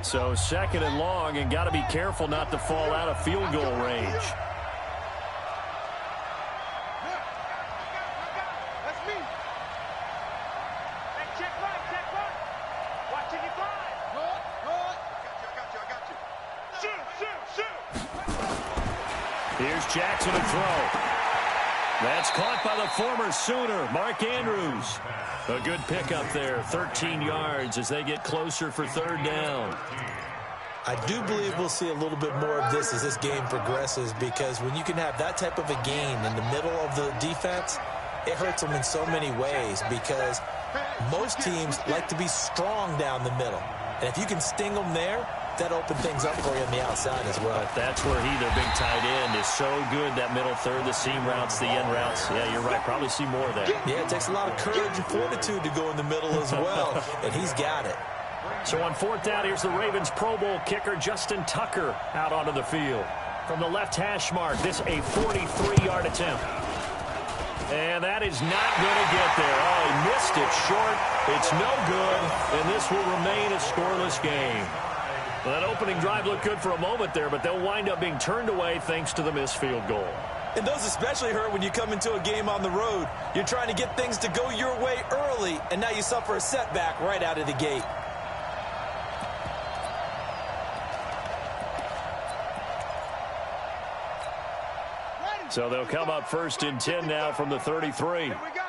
So 2nd and long, and got to be careful not to fall out of field goal range. Here's Jackson to throw. That's caught by the former Sooner, Mark Andrews. A good pickup there, 13 yards as they get closer for 3rd down. I do believe we'll see a little bit more of this as this game progresses, because when you can have that type of a gain in the middle of the defense, it hurts them in so many ways, because most teams like to be strong down the middle. And if you can sting them there, that opens things up for you on the outside as well. But that's where their big tight end, is so good, that middle third, the seam routes, the end routes. Yeah, you're right. Probably see more of that. Yeah, it takes a lot of courage and fortitude to go in the middle as well, and he's got it. So on 4th down, here's the Ravens Pro Bowl kicker, Justin Tucker, out onto the field. From the left hash mark, this a 43-yard attempt. And that is not going to get there. Oh, he missed it short. It's no good, and this will remain a scoreless game. Well, that opening drive looked good for a moment there, but they'll wind up being turned away thanks to the missed field goal. And those especially hurt when you come into a game on the road. You're trying to get things to go your way early, and now you suffer a setback right out of the gate. So they'll come up 1st and 10 now from the 33. Here we go.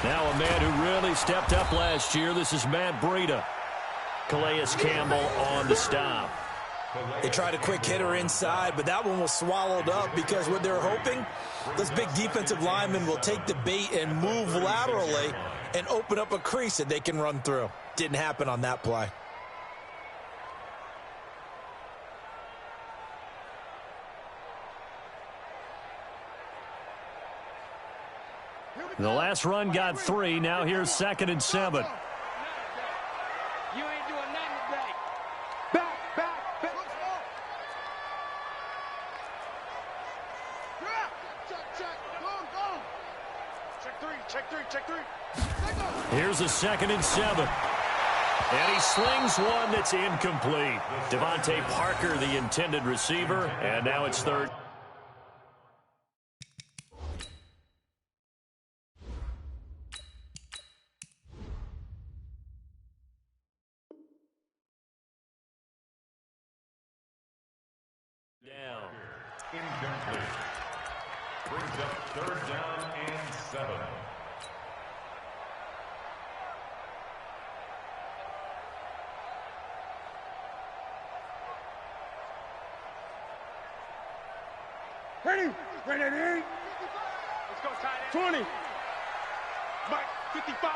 Now a man who really stepped up last year. This is Matt Breida. Calais Campbell on the stop. They tried a quick hitter inside, but that one was swallowed up, because what they're hoping, those big defensive linemen will take the bait and move laterally and open up a crease that they can run through. Didn't happen on that play. The last run got 3. Now here's 2nd and 7. You ain't doing nothing today. Back. Check three. Here's a 2nd and 7. And he slings one that's incomplete. Devontae Parker, the intended receiver, and now it's 3rd. Down. Incomplete. Brings up 3rd down and 7. Ready. Let's go, tight end. 20. Mike, 55.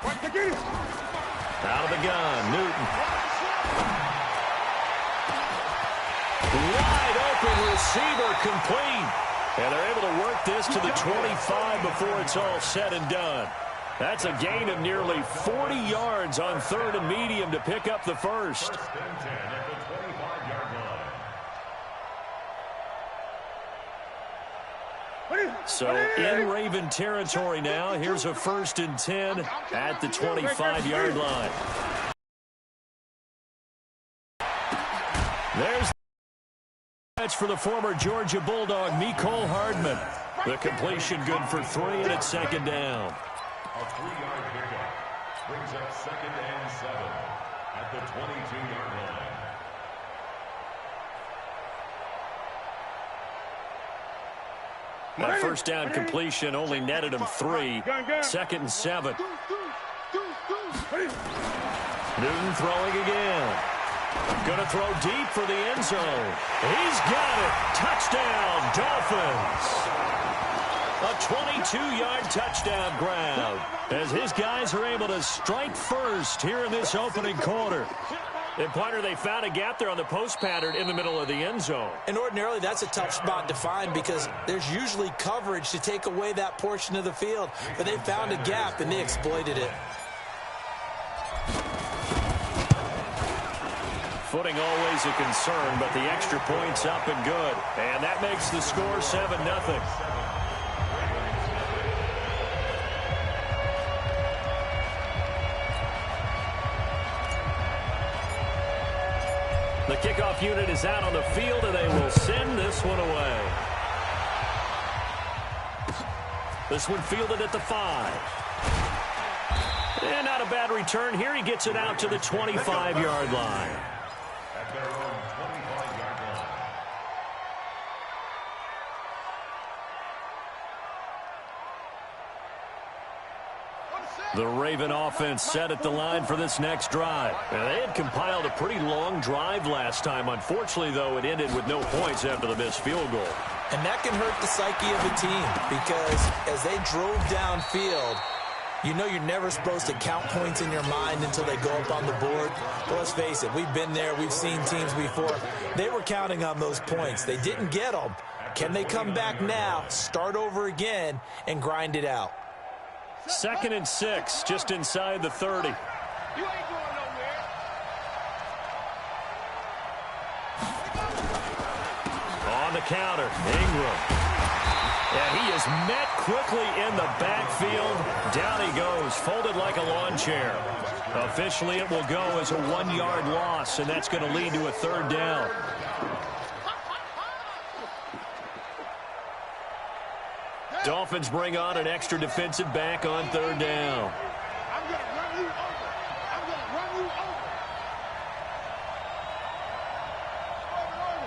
Right to get it. Out of the gun, Newton. Wide open receiver, complete. And they're able to work this to the 25 before it's all said and done. That's a gain of nearly 40 yards on 3rd and medium to pick up the first. 1st and 10 at the 25-yard line. So in Raven territory now. Here's a 1st and 10 at the 25-yard line. There's the catch for the former Georgia Bulldog, Mecole Hardman. The completion good for 3, and it's 2nd down. A 3-yard pickup brings up 2nd and 7 at the 22-yard line. That 1st down completion only netted him 3. 2nd and 7. Newton throwing again. Going to throw deep for the end zone. He's got it. Touchdown, Dolphins. A 22-yard touchdown grab as his guys are able to strike first here in this opening quarter. And, partner, they found a gap there on the post pattern in the middle of the end zone. And ordinarily that's a tough spot to find, because there's usually coverage to take away that portion of the field. But they found a gap and they exploited it. Footing always a concern, but the extra point's up and good. And that makes the score 7-0. The kickoff unit is out on the field, and they will send this one away. This one fielded at the 5. And not a bad return here. He gets it out to the 25-yard line. At their own 25-yard line. The Raven offense set at the line for this next drive. Now, they had compiled a pretty long drive last time. Unfortunately, though, it ended with no points after the missed field goal. And that can hurt the psyche of a team because as they drove downfield, you know you're never supposed to count points in your mind until they go up on the board. But let's face it, we've been there. We've seen teams before. They were counting on those points. They didn't get them. Can they come back now, start over again, and grind it out? 2nd and 6, just inside the 30. You ain't going nowhere. On the counter, Ingram. And he is met quickly in the backfield. Down he goes, folded like a lawn chair. Officially, it will go as a 1-yard loss, and that's going to lead to a 3rd down. Dolphins bring on an extra defensive back on 3rd down. I'm going to run you over. I'm going to run you over. Over.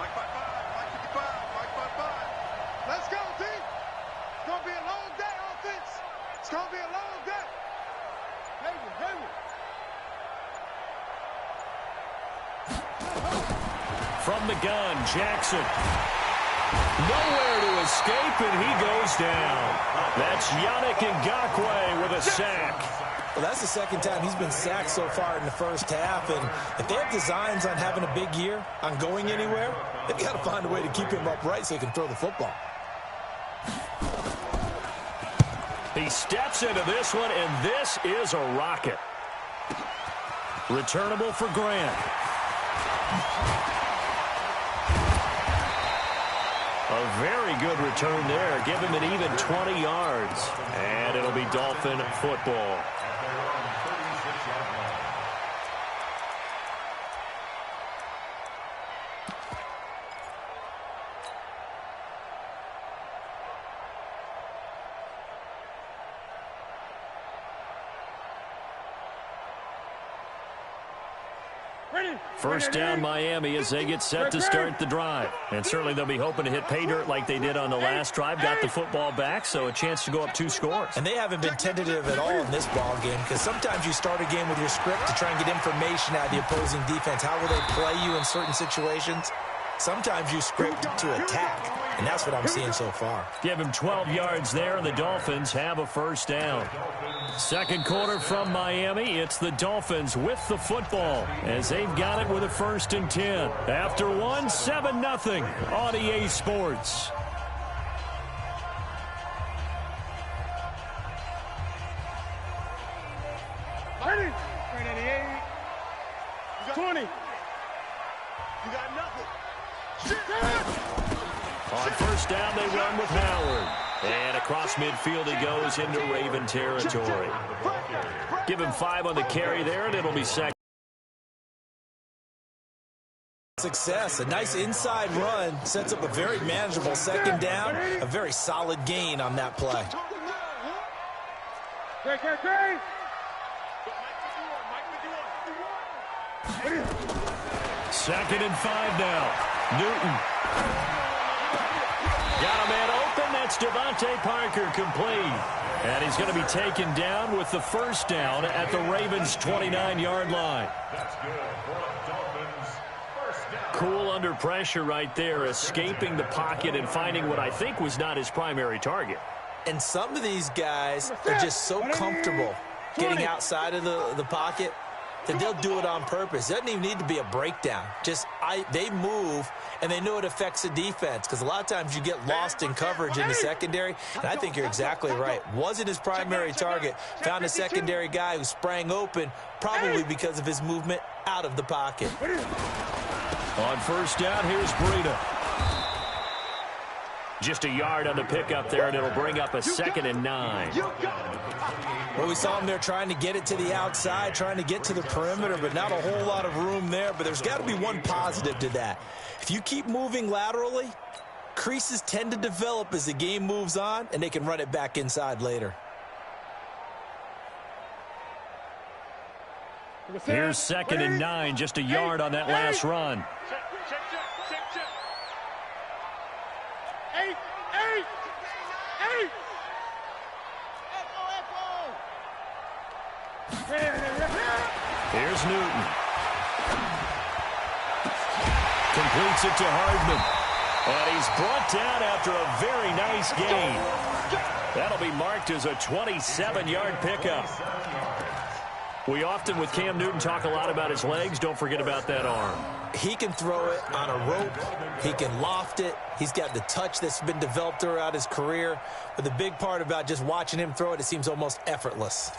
Mike 5-5, Mike 55, Mike 5-5. Let's go, team. It's going to be a long day, offense. It's going to be a long day. Hayward. From the gun, Jackson. Nowhere to escape, and he goes down. That's Yannick Ngakoue with a sack. Well, that's the 2nd time he's been sacked so far in the first half. And if they have designs on having a big year, on going anywhere, they've got to find a way to keep him upright so he can throw the football. He steps into this one, and this is a rocket. Returnable for Grant. A very good return there. Give him an even 20 yards. And it'll be Dolphin football. At their own 36-yard line. First down, Miami, as they get set to start the drive. And certainly they'll be hoping to hit pay dirt like they did on the last drive. Got the football back, so a chance to go up 2 scores. And they haven't been tentative at all in this ball game because sometimes you start a game with your script to try and get information out of the opposing defense. How will they play you in certain situations? Sometimes you script to attack, and that's what I'm seeing so far. Give him 12 yards there, and the Dolphins have a first down. Second quarter from Miami. It's the Dolphins with the football as they've got it with a 1st and 10. After one, 7-0 on EA Sports. Ready? 20. You got nothing. On first down, they run with Howard. And across midfield he goes into Raven territory. Give him 5 on the carry there, and it'll be second. Success. A nice inside run sets up a very manageable 2nd down. A very solid gain on that play. Okay. 2nd and 5 now. Newton. Got a man open. That's Devontae Parker complete. And he's going to be taken down with the first down at the Ravens' 29-yard line. That's good for a Dolphins first down. Cool under pressure right there, escaping the pocket and finding what I think was not his primary target. And some of these guys are just so comfortable getting outside of the pocket that they'll do it on purpose. It doesn't even need to be a breakdown. They move, and they know it affects the defense because a lot of times you get lost in coverage in the secondary, and I think you're exactly right. Wasn't his primary target. Found a secondary guy who sprang open, probably because of his movement out of the pocket. On first down, here's Breida. Just a yard on the pickup there, and it'll bring up a 2nd and 9. Well, we saw him there trying to get it to the outside, trying to get to the perimeter, but not a whole lot of room there. But there's got to be one positive to that. If you keep moving laterally, creases tend to develop as the game moves on, and they can run it back inside later. Here's 2nd and 9, just a yard on that last run. Here's Newton. Completes it to Hardman. And he's brought down after a very nice gain. That'll be marked as a 27-yard pickup. We often, with Cam Newton, talk a lot about his legs. Don't forget about that arm. He can throw it on a rope. He can loft it. He's got the touch that's been developed throughout his career. But the big part about just watching him throw it, it seems almost effortless.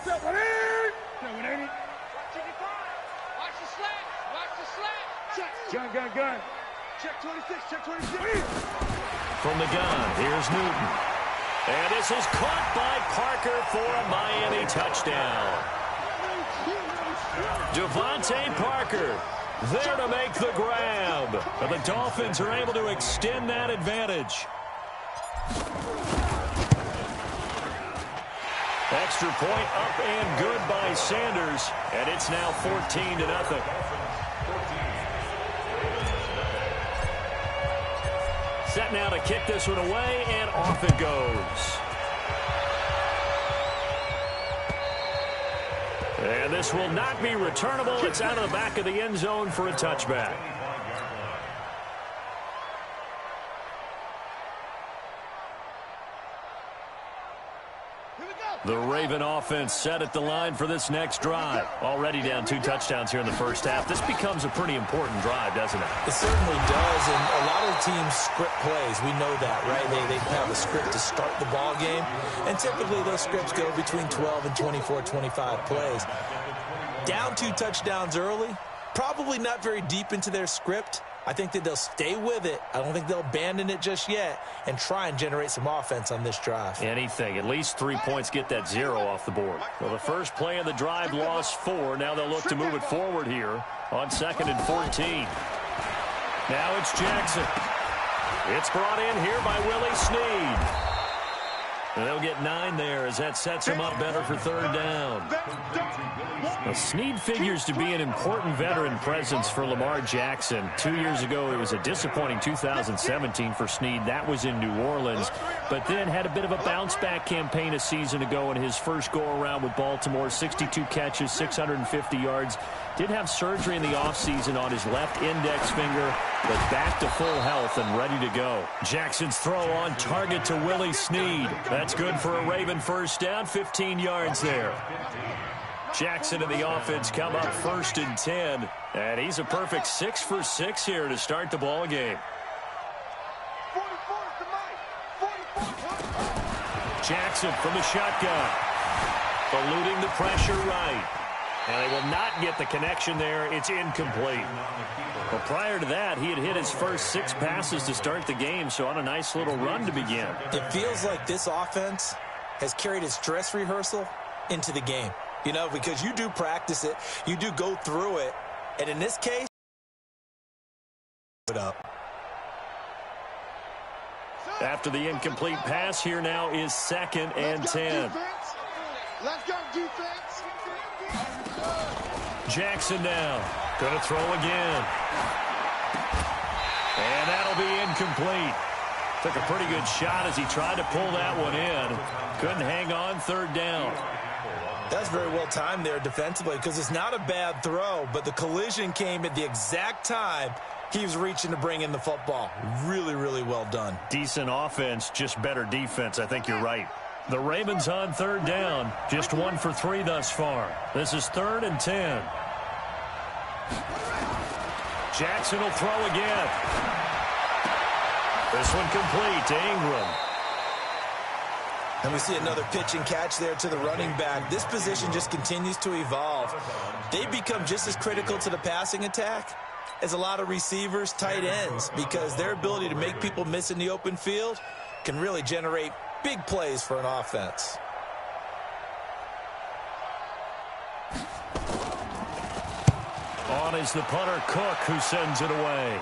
Gun. Check 26, check 26. From the gun, here's Newton. And this is caught by Parker for a Miami touchdown. Devontae Parker there to make the grab. But the Dolphins are able to extend that advantage. Extra point up and good by Sanders. And it's now 14-0. Set now to kick this one away, and off it goes. And this will not be returnable. It's out of the back of the end zone for a touchback. The Raven offense set at the line for this next drive. Already down 2 touchdowns here in the first half. This becomes a pretty important drive, doesn't it? It certainly does, and a lot of teams script plays. We know that, right? They have a script to start the ball game, and typically those scripts go between 12 and 24, 25 plays. Down 2 touchdowns early, probably not very deep into their script. I think that they'll stay with it. I don't think they'll abandon it just yet and try and generate some offense on this drive. Anything. At least 3 points, get that 0 off the board. Well, the first play of the drive lost 4. Now they'll look to move it forward here on 2nd and 14. Now it's Jackson. It's brought in here by Willie Snead. And they'll get 9 there as that sets him up better for 3rd down. Now, Snead figures to be an important veteran presence for Lamar Jackson. 2 years ago, it was a disappointing 2017 for Snead. That was in New Orleans. But then had a bit of a bounce-back campaign a season ago in his first go-around with Baltimore. 62 catches, 650 yards. Did have surgery in the offseason on his left index finger, but back to full health and ready to go. Jackson's throw on target to Willie Snead. That's good for a Raven first down, 15 yards there. Jackson and the offense come up 1st and 10, and he's a perfect 6 for 6 here to start the ball game. Jackson from the shotgun, eluding the pressure right. And they will not get the connection there. It's incomplete. But prior to that, he had hit his first 6 passes to start the game, so on a nice little run to begin. It feels like this offense has carried its dress rehearsal into the game. You know, because you do practice it, you do go through it, and in this case, it up. After the incomplete pass, here now is 2nd and 10. Let's go, defense. Jackson now. Going to throw again. And that'll be incomplete. Took a pretty good shot as he tried to pull that one in. Couldn't hang on 3rd down. That's very well timed there defensively because it's not a bad throw, but the collision came at the exact time he was reaching to bring in the football. Really, really well done. Decent offense, just better defense. I think you're right. The Ravens on 3rd down. Just 1 for 3 thus far. This is 3rd and 10. Jackson will throw again. This one complete to Ingram. And we see another pitch and catch there to the running back. This position just continues to evolve. They become just as critical to the passing attack as a lot of receivers, tight ends, because their ability to make people miss in the open field can really generate big plays for an offense. On is the punter, Cook, who sends it away.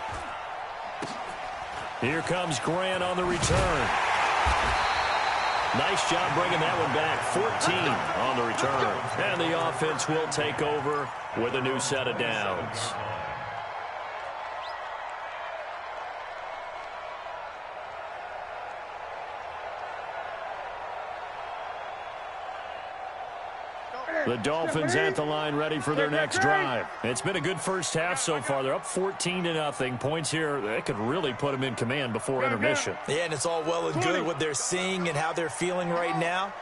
Here comes Grant on the return. Nice job bringing that one back. 14 on the return. And the offense will take over with a new set of downs. The Dolphins at the line, ready for their next drive. It's been a good first half so far. They're up 14-0. Points here, they could really put them in command before intermission. Yeah, and it's all well and good what they're seeing and how they're feeling right now.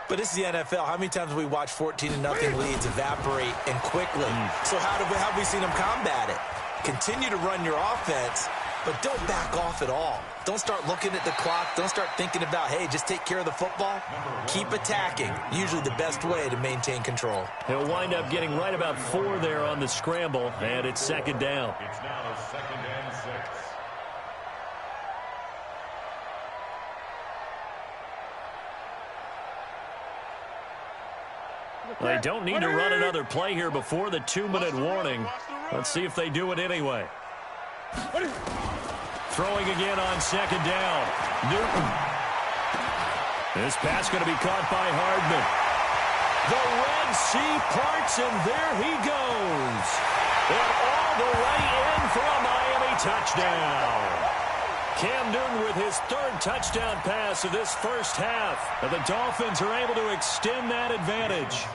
But this is the NFL. How many times have we watched 14-0 leads evaporate and quickly? So how have we seen them combat it? Continue to run your offense, but don't back off at all. Don't start looking at the clock. Don't start thinking about, hey, just take care of the football. Keep attacking. Usually the best way to maintain control. He'll wind up getting right about 4 there on the scramble, and it's second down. It's now 2nd and 6. They don't need to run another play here before the 2-minute warning. Let's see if they do it anyway. Throwing again on second down. Newton. This pass going to be caught by Hardman. The Red Sea parts, and there he goes. And all the way in for a Miami touchdown. Cam Newton with his 3rd touchdown pass of this first half. And the Dolphins are able to extend that advantage.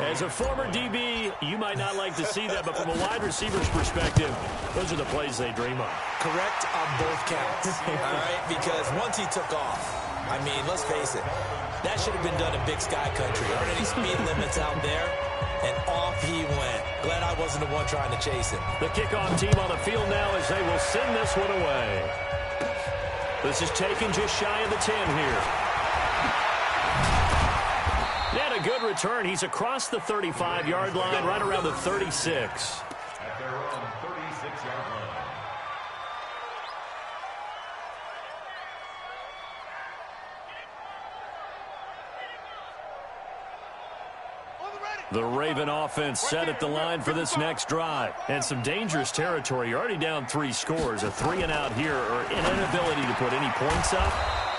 As a former DB, you might not like to see that, but from a wide receiver's perspective, those are the plays they dream of. Correct on both counts, all right? Because once he took off, I mean, let's face it, that should have been done in Big Sky Country. Aren't any speed limits out there? And off he went. Glad I wasn't the one trying to chase him. The kickoff team on the field now as they will send this one away. This is taken just shy of the 10 here. And a good return. He's across the 35-yard line, right around the 36. At their own 36-yard line. The Raven offense set at the line for this next drive. And some dangerous territory. You're already down 3 scores. A 3-and-out here, or an inability to put any points up.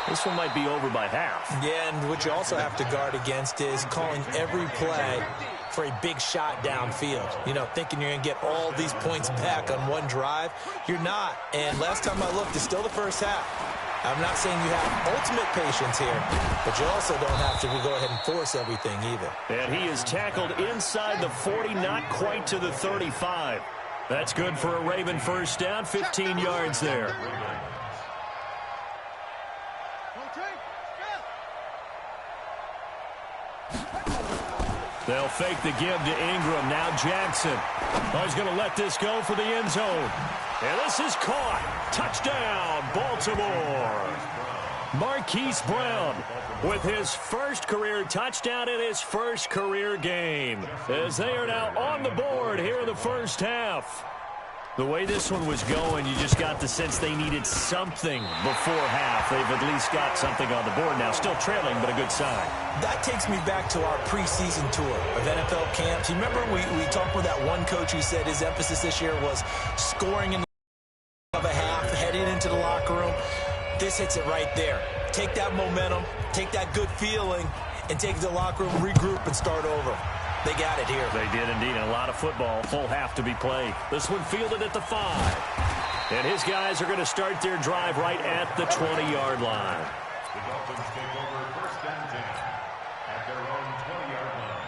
This one might be over by half. Yeah, and what you also have to guard against is calling every play for a big shot downfield. You know, thinking you're going to get all these points back on one drive. You're not. And last time I looked, it's still the first half. I'm not saying you have ultimate patience here, but you also don't have to go ahead and force everything either. And he is tackled inside the 40, not quite to the 35. That's good for a Raven first down, 15 yards there. They'll fake the give to Ingram. Now Jackson. Oh, he's going to let this go for the end zone. And this is caught. Touchdown, Baltimore. Marquise Brown with his first career touchdown in his first career game, as they are now on the board here in the first half. The way this one was going, you just got the sense they needed something before half. They've at least got something on the board now. Still trailing, but a good sign. That takes me back to our preseason tour of NFL camps. You remember we talked with that one coach who said his emphasis this year was scoring in of a half, heading into the locker room. This hits it right there. Take that momentum, take that good feeling, and take the locker room, regroup, and start over. They got it here. They did indeed. And a lot of football. Full half to be played. This one fielded at the 5. And his guys are going to start their drive right at the 20-yard line. The Dolphins take over 1st and 10 at their own 20-yard line.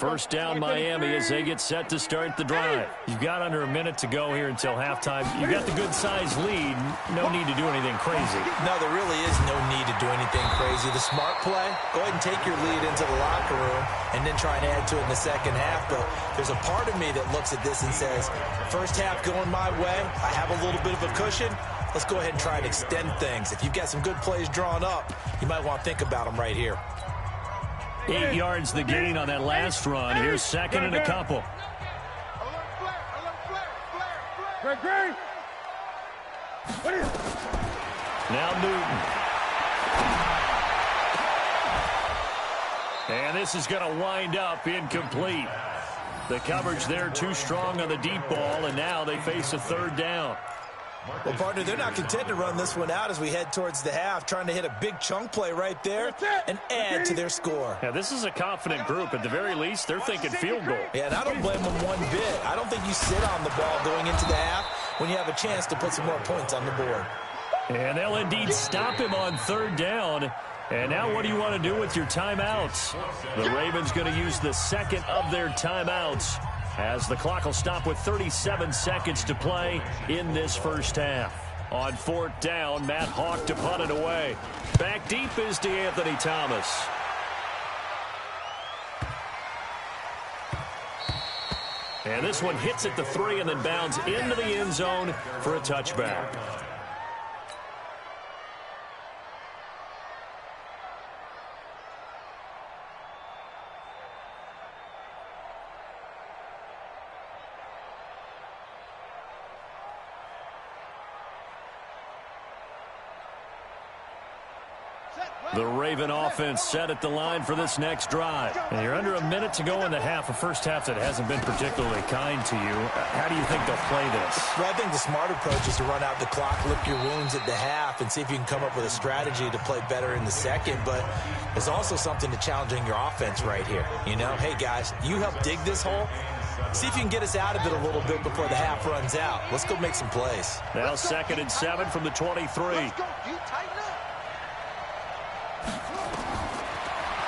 First down Miami as they get set to start the drive. You've got under a minute to go here until halftime. You've got the good-sized lead. No need to do anything crazy. No, there really is no need to do anything crazy. The smart play, go ahead and take your lead into the locker room and then try and add to it in the second half. But there's a part of me that looks at this and says, first half going my way, I have a little bit of a cushion. Let's go ahead and try and extend things. If you've got some good plays drawn up, you might want to think about them right here. 8 yards the gain on that last run. Here's second and a couple. Now Newton. And this is going to wind up incomplete. The coverage there too strong on the deep ball, and now they face a third down. Well, partner, they're not content to run this one out as we head towards the half, trying to hit a big chunk play right there and add to their score. Yeah, this is a confident group. At the very least, they're thinking field goal. Yeah, and I don't blame them one bit. I don't think you sit on the ball going into the half when you have a chance to put some more points on the board. And they'll indeed stop him on third down. And now what do you want to do with your timeouts? The Ravens going to use the second of their timeouts, as the clock will stop with 37 seconds to play in this first half. On fourth down, Matt Hawk to punt it away. Back deep is DeAnthony Thomas. And this one hits at the 3 and then bounds into the end zone for a touchback. The Raven offense set at the line for this next drive. And you're under a minute to go in the half, a first half that hasn't been particularly kind to you. How do you think they'll play this? Well, I think the smart approach is to run out the clock, lick your wounds at the half, and see if you can come up with a strategy to play better in the second. But there's also something to challenging your offense right here. You know, hey, guys, you help dig this hole. See if you can get us out of it a little bit before the half runs out. Let's go make some plays. Now 2nd and 7 from the 23.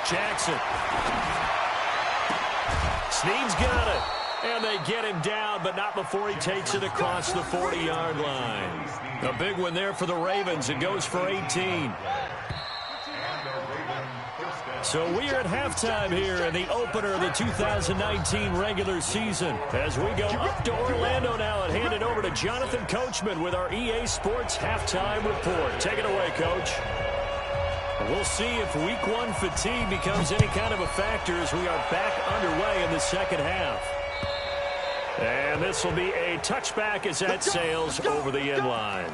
Jackson. Snead's got it. And they get him down, but not before he takes it across the 40-yard line. A big one there for the Ravens. It goes for 18. So we are at halftime here in the opener of the 2019 regular season. As we go up to Orlando now and hand it over to Jonathan Coachman with our EA Sports Halftime Report. Take it away, Coach. We'll see if week 1 fatigue becomes any kind of a factor as we are back underway in the second half. And this will be a touchback as that sails over the end line.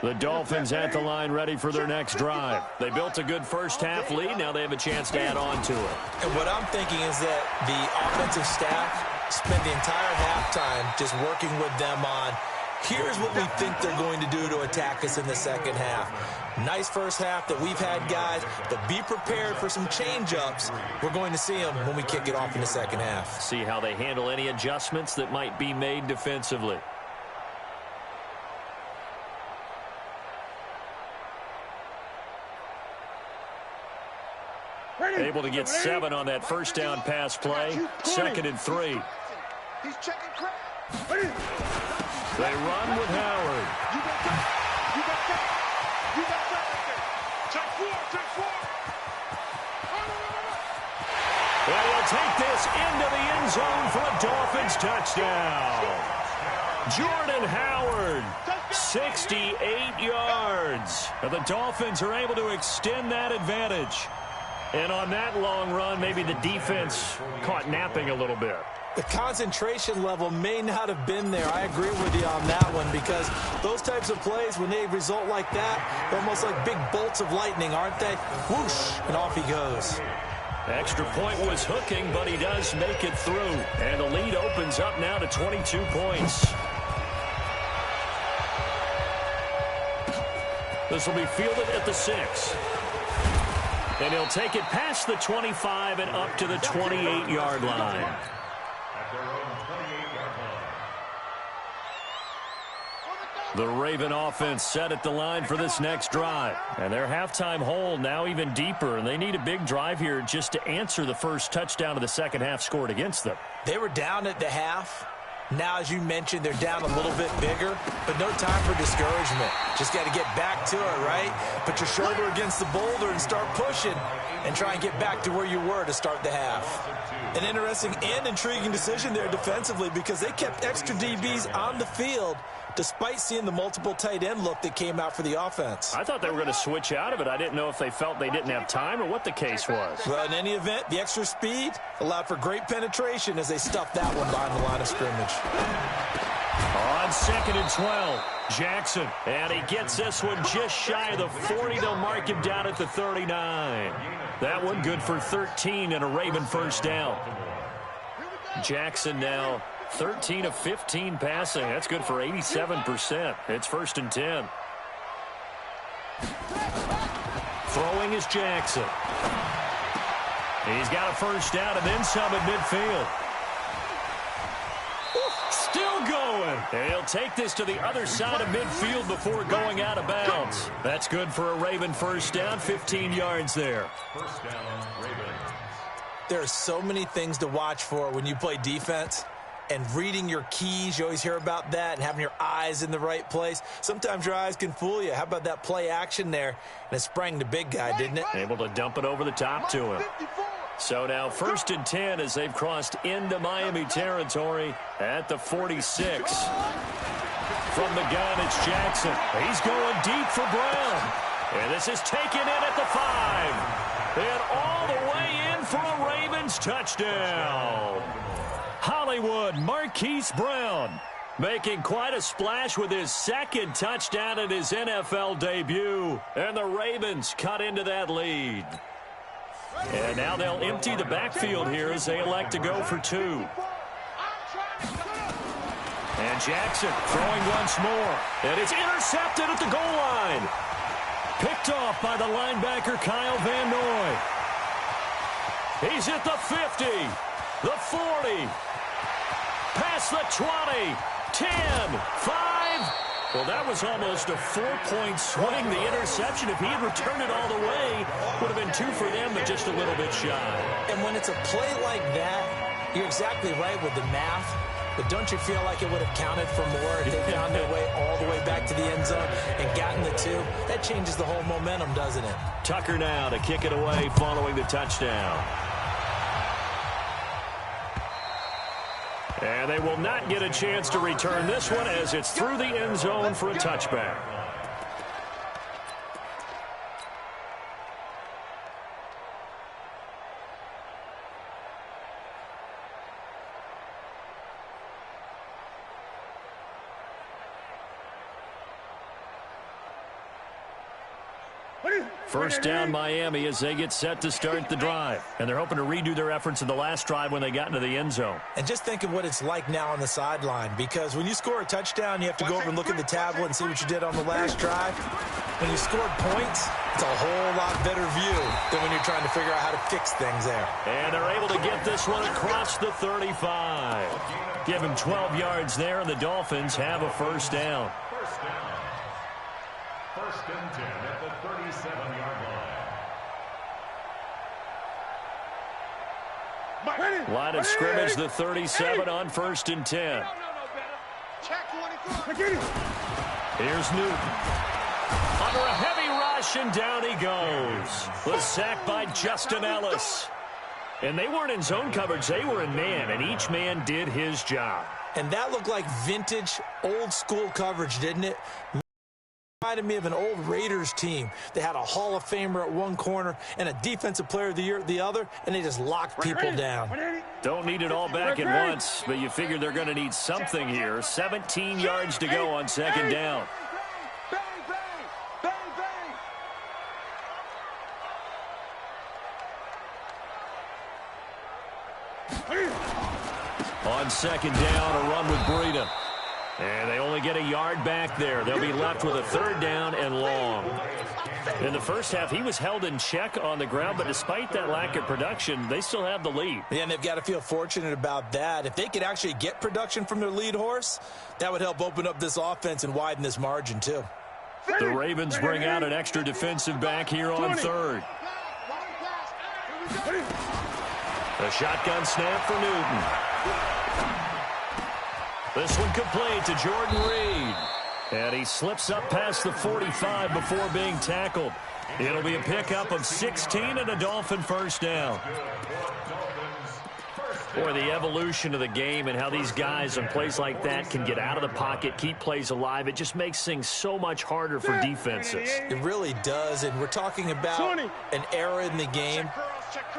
The Dolphins at the line ready for their next drive. They built a good first half lead. Now they have a chance to add on to it. And what I'm thinking is that the offensive staff spent the entire halftime just working with them on, here's what we think they're going to do to attack us in the second half. Nice first half that we've had, guys, but be prepared for some change-ups. We're going to see them when we kick it off in the second half. See how they handle any adjustments that might be made defensively. Able to get 7 on that first down pass play. 2nd and 3. He's checking crap. They run with Howard. You got that. You got that. You got that right there. Check 4. Check 4. And he'll take this into the end zone for a Dolphins touchdown. Jordan Howard, 68 yards. And the Dolphins are able to extend that advantage. And on that long run, maybe the defense caught napping a little bit. The concentration level may not have been there. I agree with you on that one, because those types of plays, when they result like that, they're almost like big bolts of lightning, aren't they? Whoosh, and off he goes. Extra point was hooking, but he does make it through. And the lead opens up now to 22 points. This will be fielded at the 6. And he'll take it past the 25 and up to the 28-yard line. At their own 28-yard line. The Raven offense set at the line for this next drive. And their halftime hole now even deeper, and they need a big drive here just to answer the first touchdown of the second half scored against them. They were down at the half. Now, as you mentioned, they're down a little bit bigger, but no time for discouragement. Just got to get back to it, right? Put your shoulder against the boulder and start pushing and try and get back to where you were to start the half. An interesting and intriguing decision there defensively because they kept extra DBs on the field despite seeing the multiple tight end look that came out for the offense. I thought they were going to switch out of it. I didn't know if they felt they didn't have time or what the case was. Well, in any event, the extra speed allowed for great penetration as they stuffed that one behind the line of scrimmage. On 2nd and 12, Jackson. And he gets this one just shy of the 40. They'll mark him down at the 39. That one good for 13 and a Raven first down. Jackson now 13 of 15 passing. That's good for 87%. It's 1st and 10. Throwing is Jackson. He's got a first down and then some at midfield. Still going. And he'll take this to the other side of midfield before going out of bounds. That's good for a Raven first down, 15 yards there. First down, Ravens. There are so many things to watch for when you play defense. And reading your keys, you always hear about that, and having your eyes in the right place. Sometimes your eyes can fool you. How about that play action there? And it sprang the big guy, didn't it? Able to dump it over the top to him. So now 1st and 10 as they've crossed into Miami territory at the 46. From the gun, it's Jackson. He's going deep for Brown. And this is taken in at the 5. And all the way in for a Ravens touchdown. Hollywood Marquise Brown making quite a splash with his second touchdown in his NFL debut. And the Ravens cut into that lead. And now they'll empty the backfield here as they elect to go for 2. And Jackson throwing once more. And it's intercepted at the goal line. Picked off by the linebacker Kyle Van Noy. He's at the 50, the 40. Past the 20, 10, 5. Well, that was almost a 4-point swing. The interception, if he had returned it all the way, would have been 2 for them, but just a little bit shy. And when it's a play like that, you're exactly right with the math. But don't you feel like it would have counted for more if they found their way all the way back to the end zone and gotten the 2? That changes the whole momentum, doesn't it? Tucker now to kick it away following the touchdown. And they will not get a chance to return this one as it's through the end zone for a touchback. First down Miami as they get set to start the drive. And they're hoping to redo their efforts in the last drive when they got into the end zone. And just think of what it's like now on the sideline, because when you score a touchdown, you have to go over and look at the tablet and see what you did on the last drive. When you scored points, it's a whole lot better view than when you're trying to figure out how to fix things there. And they're able to get this one across the 35. Give him 12 yards there, and the Dolphins have a first down. First down. 1st and 10 at the 37-yard line. Line of scrimmage, the 37 on 1st and 10. Here's Newton. Under a heavy rush, and down he goes. Was sacked by Justin Ellis. And they weren't in zone coverage. They were in man, and each man did his job. And that looked like vintage, old-school coverage, didn't it? Reminded me of an old Raiders team. They had a Hall of Famer at one corner and a Defensive Player of the Year at the other, and they just locked people down. Don't need it all back at once, but you figure they're going to need something here. 17 yards to go on 2nd down. On 2nd down, a run with Breida. And they only get a yard back there. They'll be left with a 3rd down and long. In the first half, he was held in check on the ground, but despite that lack of production, they still have the lead. Yeah, and they've got to feel fortunate about that. If they could actually get production from their lead horse, that would help open up this offense and widen this margin, too. The Ravens bring out an extra defensive back here on third. A shotgun snap for Newton. This one complete to Jordan Reed. And he slips up past the 45 before being tackled. It'll be a pickup of 16 and a Dolphin first down. Boy, the evolution of the game and how these guys on plays like that can get out of the pocket, keep plays alive, it just makes things so much harder for defenses. It really does, and we're talking about an era in the game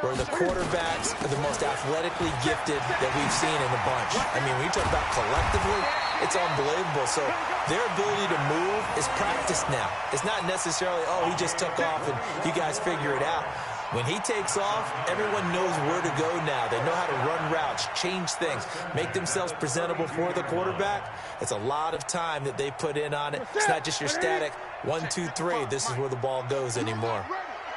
where the quarterbacks are the most athletically gifted that we've seen in a bunch. I mean, when you talk about collectively, it's unbelievable. So their ability to move is practiced now. It's not necessarily, oh, he just took off and you guys figure it out. When he takes off, everyone knows where to go now. They know how to run routes, change things, make themselves presentable for the quarterback. It's a lot of time that they put in on it. It's not just your static 1, 2, 3. This is where the ball goes anymore.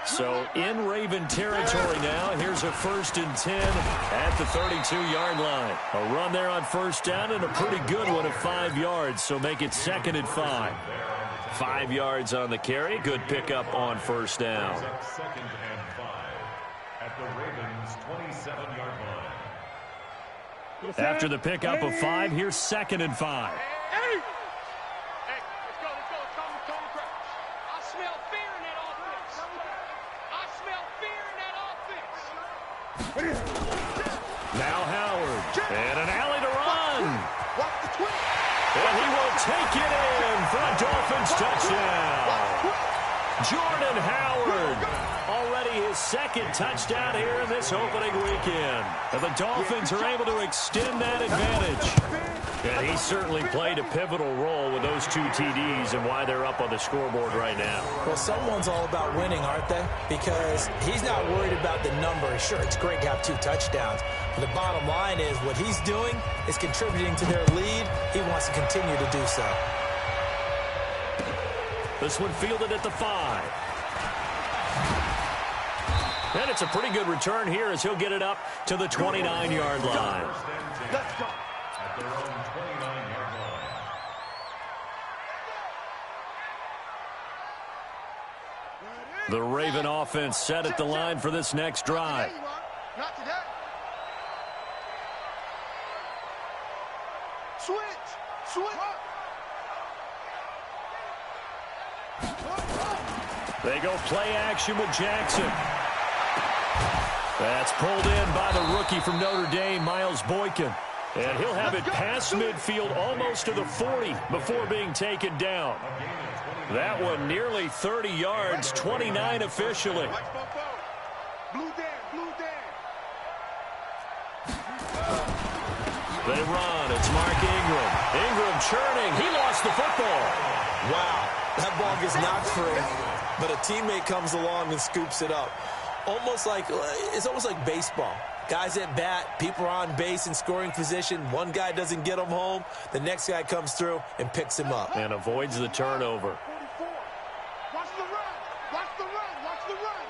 So in Raven territory now, here's a 1st and 10 at the 32-yard line. A run there on first down and a pretty good one of 5 yards, so make it 2nd and 5. 5 yards on the carry. Good pickup on first down. 2nd and 5 at the Ravens' 27-yard line. After the pickup of 5, here's 2nd and 5. Now Howard, and an alley to run. And he will take it in for a Dolphins touchdown. Jordan Howard, already his 2nd touchdown here in this opening weekend. And the Dolphins are able to extend that advantage. And he certainly played a pivotal role with those 2 TDs and why they're up on the scoreboard right now. Well, someone's all about winning, aren't they? Because he's not worried about the number. Sure, it's great to have 2 touchdowns. But the bottom line is what he's doing is contributing to their lead. He wants to continue to do so. This one fielded at the 5. And it's a pretty good return here as he'll get it up to the 29-yard line. Let's go. At their own 29-yard line. The Raven offense set at the line for this next drive. Not today. Switch. They go play action with Jackson. That's pulled in by the rookie from Notre Dame, Miles Boykin. And he'll have it past midfield almost to the 40 before being taken down. That one nearly 30 yards, 29 officially. Blue Dan. They run. It's Mark Ingram. Ingram churning. He lost the football. Wow, that ball gets knocked free, but a teammate comes along and scoops it up. It's almost like baseball. Guys at bat, people are on base in scoring position. One guy doesn't get him home. The next guy comes through and picks him up. And avoids the turnover. 44. Watch the run. Watch the run. Watch the run.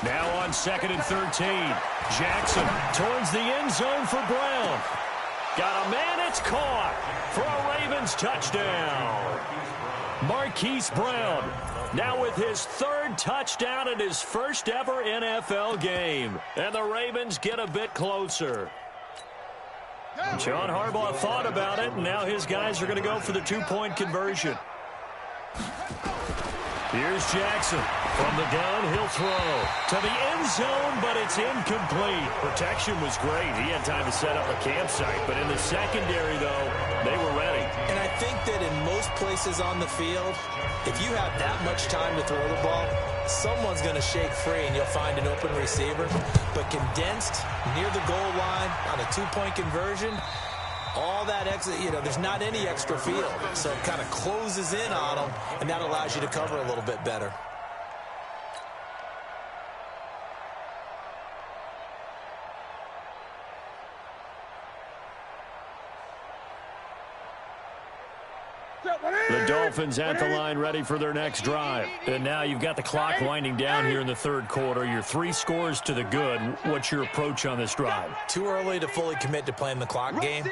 Now on 2nd and 13. Jackson towards the end zone for Brown. Got a man, it's caught for a Ravens touchdown. Marquise Brown now with his 3rd touchdown in his first ever NFL game. And the Ravens get a bit closer. John Harbaugh thought about it, and now his guys are going to go for the 2-point conversion. Here's Jackson. From the gun, he'll throw to the end zone, but it's incomplete. Protection was great. He had time to set up a campsite, but in the secondary, though, they were ready. And I think that in most places on the field, if you have that much time to throw the ball, someone's going to shake free and you'll find an open receiver. But condensed near the goal line on a 2-point conversion, all that extra, there's not any extra field. So it kind of closes in on them, and that allows you to cover a little bit better. The Dolphins at the line ready for their next drive. And now you've got the clock winding down here in the third quarter. You're 3 scores to the good. What's your approach on this drive? Too early to fully commit to playing the clock game.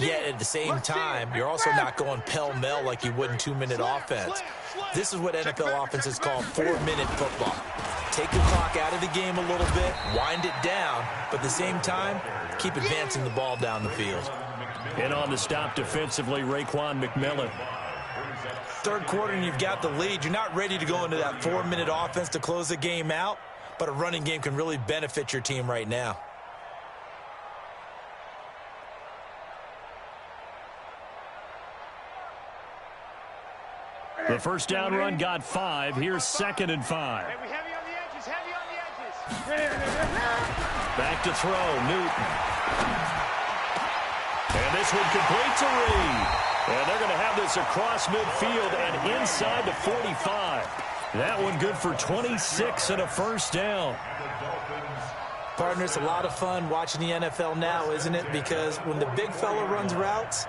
Yet at the same time, you're also not going pell-mell like you would in 2-minute offense. This is what NFL offenses call 4-minute football. Take the clock out of the game a little bit, wind it down, but at the same time, keep advancing the ball down the field. And on the stop defensively, Raekwon McMillan. Third quarter and you've got the lead. You're not ready to go into that 4-minute offense to close the game out, but a running game can really benefit your team right now. The first down run got 5. Here's 2nd and 5. Hey, we heavy on the edges, heavy on the edges. Back to throw, Newton. And this one complete to Reed. And they're going to have this across midfield and inside the 45. That one good for 26 and a first down. Partner, it's a lot of fun watching the NFL now, isn't it? Because when the big fella runs routes,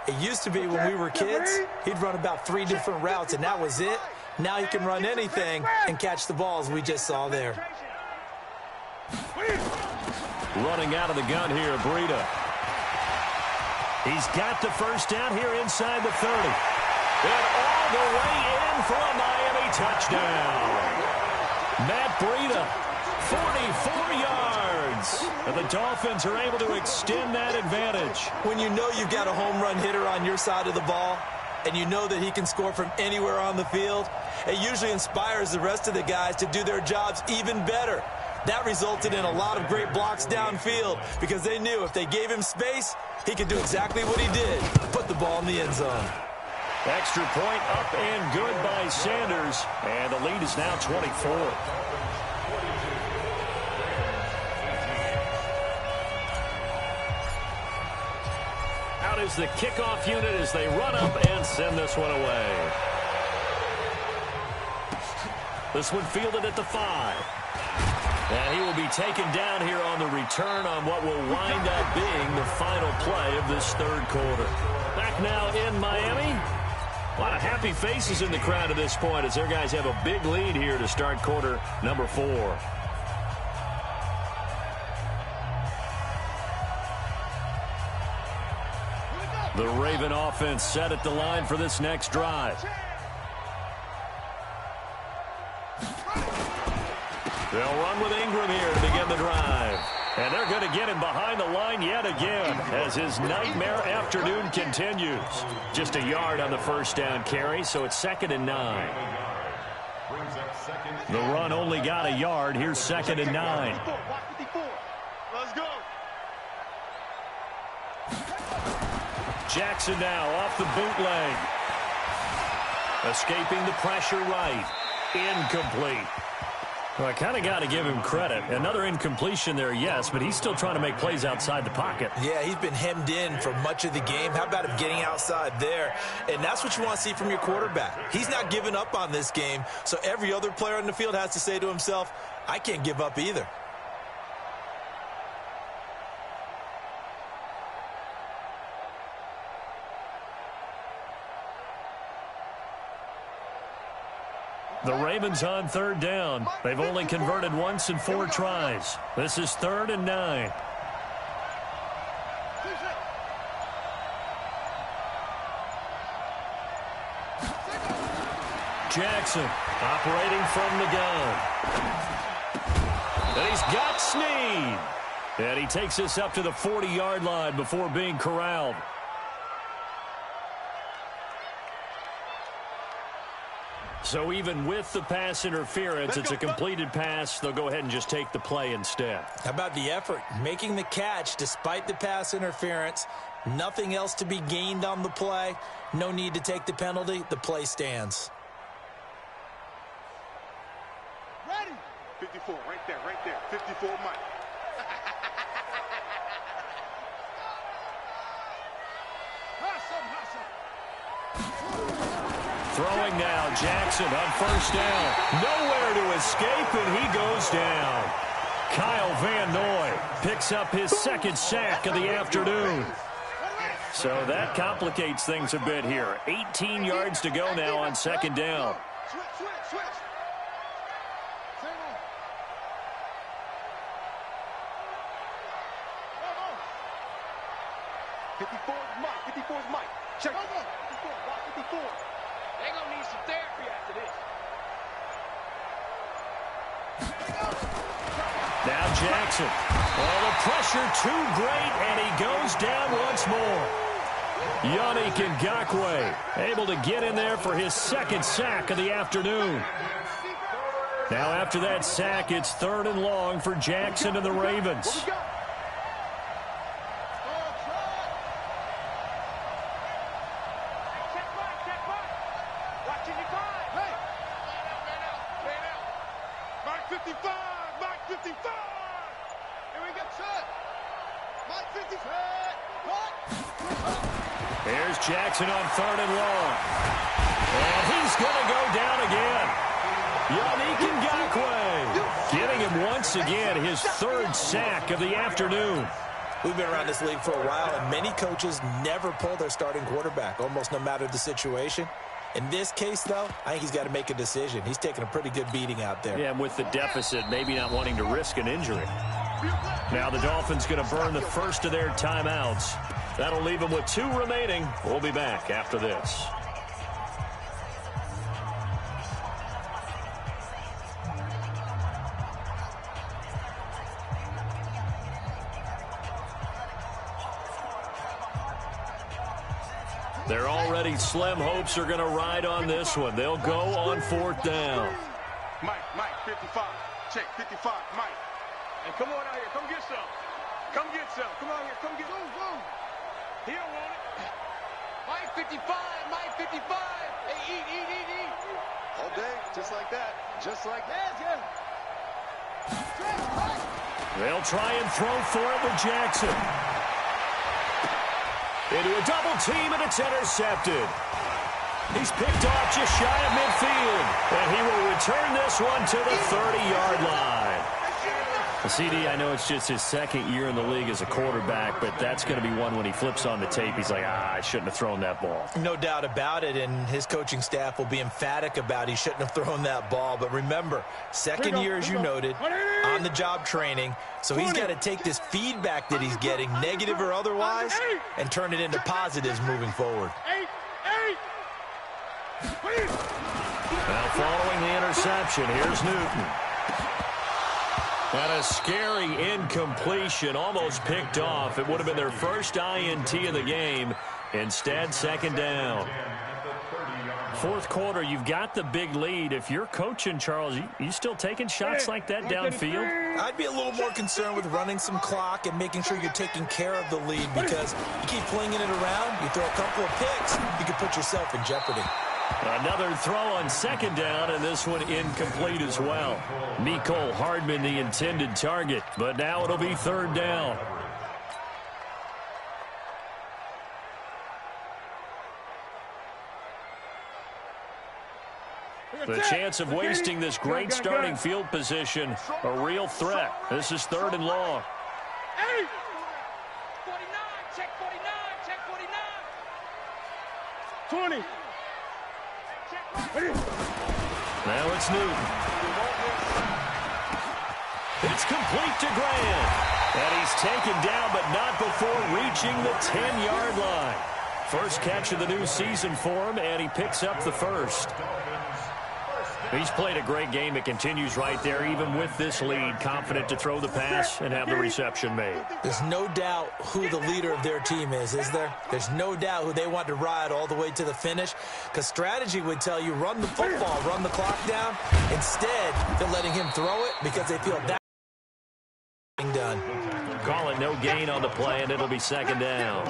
it used to be when we were kids, he'd run about 3 different routes, and that was it. Now he can run anything and catch the balls we just saw there. Running out of the gun here, Breida. He's got the first down here inside the 30. And all the way in for a Miami touchdown. Matt Breida, 44 yards. And the Dolphins are able to extend that advantage. When you know you've got a home run hitter on your side of the ball, and you know that he can score from anywhere on the field, it usually inspires the rest of the guys to do their jobs even better. That resulted in a lot of great blocks downfield because they knew if they gave him space, he could do exactly what he did, put the ball in the end zone. Extra point up and good by Sanders. And the lead is now 24. Out is the kickoff unit as they run up and send this one away. This one fielded at the 5. And he will be taken down here on the return on what will wind up being the final play of this third quarter. Back now in Miami. A lot of happy faces in the crowd at this point as their guys have a big lead here to start quarter number 4. The Raven offense set at the line for this next drive. They'll run with Ingram here to begin the drive. And they're going to get him behind the line yet again as his nightmare afternoon continues. Just a yard on the first down carry, so it's 2nd and 9. The run only got a yard. Here's 2nd and 9. Let's go. Jackson now off the bootleg. Escaping the pressure right. Incomplete. Well, I kind of got to give him credit. Another incompletion there, yes, but he's still trying to make plays outside the pocket. Yeah, he's been hemmed in for much of the game. How about him getting outside there? And that's what you want to see from your quarterback. He's not giving up on this game, so every other player on the field has to say to himself, I can't give up either. The Ravens on 3rd down. They've only converted once in 4 tries. This is 3rd and 9. Jackson operating from the gun. And he's got Snead. And he takes us up to the 40-yard line before being corralled. So even with the pass interference, it's a completed pass. They'll go ahead and just take the play instead. How about the effort? Making the catch despite the pass interference. Nothing else to be gained on the play. No need to take the penalty. The play stands. Ready. 54, right there, 54, Mike. Throwing now, Jackson on first down. Nowhere to escape, and he goes down. Kyle Van Noy picks up his 2nd sack of the afternoon. So that complicates things a bit here. 18 yards to go now on second down. Switch. Same on. Go. 54 is Mike. 54 is Mike. Check. 54. Watch 54. They're going to need some therapy after this. Now Jackson. Oh, the pressure too great, and he goes down once more. Yannick Ngakoue able to get in there for his second sack of the afternoon. Now after that sack, it's 3rd and long for Jackson and the Ravens. Here's Jackson on 3rd and long. And he's going to go down again. Yannick Ngakoue getting him once again his 3rd sack of the afternoon. We've been around this league for a while, and many coaches never pull their starting quarterback, almost no matter the situation. In this case, though, I think he's got to make a decision. He's taking a pretty good beating out there. Yeah, and with the deficit, maybe not wanting to risk an injury. Now the Dolphins going to burn the first of their timeouts. That'll leave them with 2 remaining. We'll be back after this. Their already slim hopes are going to ride on this one. They'll go on 4th down. Mike, 55. Check, 55, Mike. And come on out here. Come get some. Come get some. Come on here. Come get some. He don't want it. Mike 55. Mike 55. Hey, eat. All day, just like that. Just like that. They'll try and throw for it with Jackson. Into a double team, and it's intercepted. He's picked off just shy of midfield. And he will return this one to the 30-yard line. CD, I know it's just his 2nd year in the league as a quarterback, but that's going to be one when he flips on the tape. He's like, I shouldn't have thrown that ball. No doubt about it, and his coaching staff will be emphatic about he shouldn't have thrown that ball. But remember, 2nd year, as you noted, on-the-job training. So he's got to take this feedback that he's getting, negative or otherwise, and turn it into positives moving forward. Now following the interception, here's Newton. And a scary incompletion, almost picked off. It would have been their first INT of the game. Instead, 2nd down. 4th quarter, you've got the big lead. If you're coaching, Charles, you still taking shots like that downfield? I'd be a little more concerned with running some clock and making sure you're taking care of the lead, because you keep flinging it around, you throw a couple of picks, you can put yourself in jeopardy. Another throw on 2nd down, and this one incomplete as well. Mecole Hardman, the intended target, but now it'll be 3rd down. The chance of wasting this great starting field position, a real threat. This is 3rd and long. 49, check 49, check 49. 20. Now it's Newton. It's complete to Graham. And he's taken down, but not before reaching the 10-yard line. First catch of the new season for him, and he picks up the first. He's played a great game. It continues right there, even with this lead, confident to throw the pass and have the reception made. There's no doubt who the leader of their team is there? There's no doubt who they want to ride all the way to the finish, because strategy would tell you run the football, run the clock down. Instead, they're letting him throw it because they feel that done. Call it no gain on the play, and it'll be 2nd down.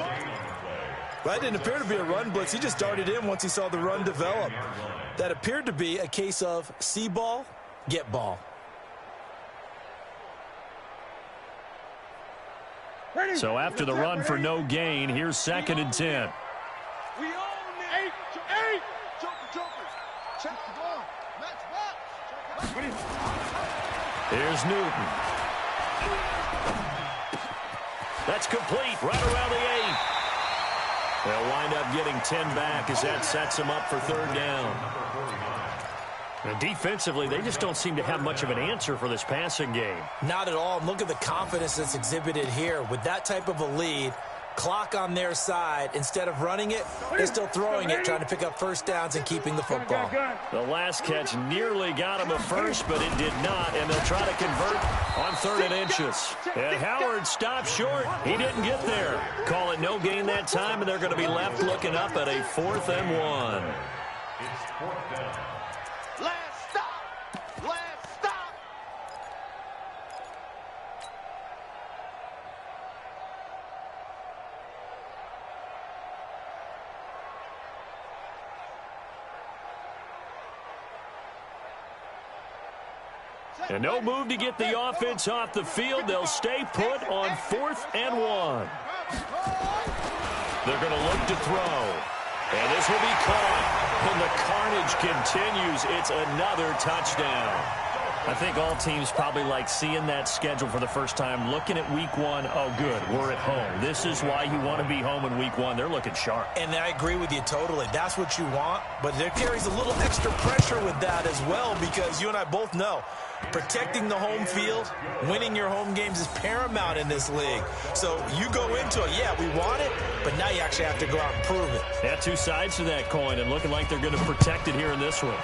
That didn't appear to be a run blitz. He just darted in once he saw the run develop. That appeared to be a case of see ball, get ball. So after the run for no gain, here's 2nd and 10. We own it. 8. Joker. Check the ball. Match box. Here's Newton. That's complete right around the 8. They'll wind up getting 10 back as that sets them up for third down. And defensively, they just don't seem to have much of an answer for this passing game. Not at all. And look at the confidence that's exhibited here. With that type of a lead, clock on their side, instead of running it, they're still throwing it, trying to pick up first downs and keeping the football. The last catch nearly got him a first, but it did not, and they'll try to convert on 3rd and inches. And Howard stopped short. He didn't get there. Call it no gain that time, and they're going to be left looking up at a 4th and 1. It's 4th down. Last stop. Last stop. And no move to get the offense off the field. They'll stay put on 4th and 1. They're going to look to throw. And this will be caught. And the carnage continues. It's another touchdown. I think all teams probably like seeing that schedule for the first time, looking at week 1. Oh, good, we're at home. This is why you want to be home in week 1. They're looking sharp. And I agree with you totally. That's what you want. But there carries a little extra pressure with that as well, because you and I both know protecting the home field, winning your home games is paramount in this league. So you go into it, yeah, we want it, but now you actually have to go out and prove it. Yeah, two sides to that coin, and looking like they're going to protect it here in this one.